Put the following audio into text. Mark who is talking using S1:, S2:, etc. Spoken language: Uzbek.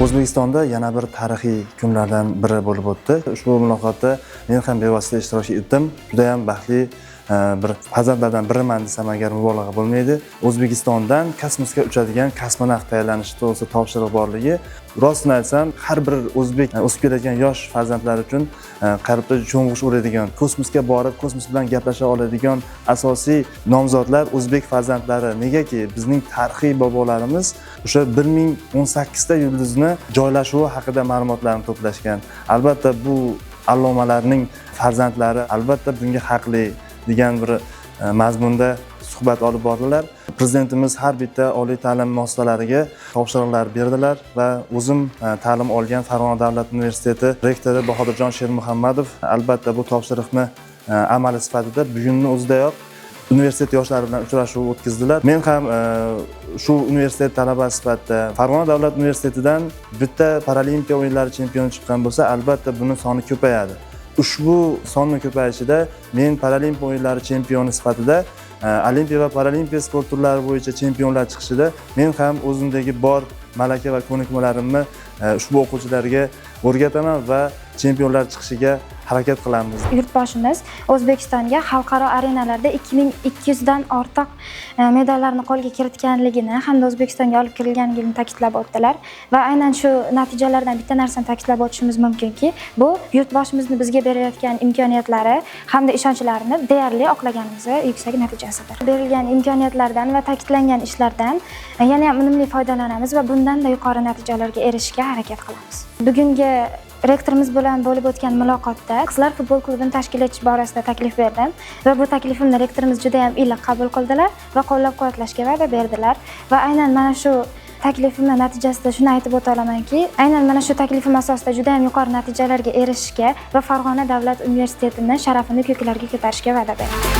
S1: O'zbekistonda yana bir tarixiy kunlardan biri bo'lib o'tdi. Ushbu muloqotda men ham bevosita ishtirok etdim. Juda ham baxtli bir farzandlardan biriman desam agar mubolag'a bo'lmaydi. O'zbekistondan kosmosga uchadigan kosmonavt tayyorlanishi to'g'risida topshiriq borligi, rostini aytsam, har bir o'zbek o'sib kelayotgan yosh farzandlar uchun qalbda cho'ng'ish uradigan, kosmosga borib, kosmos bilan gaplasha oladigan asosiy nomzodlar o'zbek farzandlari. Negaki bizning tarixiy bobolarimiz o'sha 1018 ta yulduzni joylashuvi haqida ma'lumotlarni to'plashgan. Albatta bu allomalarning farzandlari albatta bunga haqli degan bir mazmunda suhbat olib bordilar. Prezidentimiz har bitta oliy ta'lim muassasalariga topshiriqlar berdilar va o'zim ta'lim olgan Farg'ona davlat universiteti rektori Bahodirjon Shermuhammadov albatta bu topshiriqni amali sifatida bugunning o'zidayoq universitet yoshlari bilan uchrashuv o'tkazdilar. Men ham shu universitet talabasi sifatida Farg'ona davlat universitetidan bitta paralimpiya o'yinlari chempioni chiqqan bo'lsa, albatta buni soni ko'payadi. Ushbu sonning ko'payishida men paralimpiya o'yinlari chempioni sifatida olimpiya va paralimpiya sport turlari bo'yicha chempionlar chiqishida men ham o'zimdagi bor malaka va ko'nikmalarimni ushbu o'quvchilarga o'rgataman va chempionlar chiqishiga harakat qilamiz.
S2: Yurtboshimiz O'zbekistonga xalqaro arenalarda 2200 dan ortiq medallarni qo'lga kiritganligini hamda O'zbekistonga olib kirilganligini ta'kidlab o'tdilar va aynan shu natijalardan bitta narsani ta'kidlab o'tishimiz mumkinki, bu yurtboshimizni bizga berayotgan imkoniyatlari hamda ishonchlarini deyarli oqlaganimiz yuksak natijasidir. Berilgan imkoniyatlardan va ta'kidlangan ishlardan yana ham unumli foydalanamiz va bundan-da yuqori natijalarga erishishga harakat qilamiz. Bugungi rektorimiz bilan bo'lib o'tgan muloqotda qizlar futbol klubini tashkil etish borasida taklif berdim va bu taklifimni rektorimiz juda ham iliq qabul qildilar va qo'llab-quvvatlashga va'da berdilar va aynan mana shu taklifimning natijasida shuni aytib o'ta olamanki, aynan mana shu taklifim asosida juda ham yuqori natijalarga erishishga va Farg'ona davlat universitetining sharafini ko'klarga ko'tarishga va'da beraman.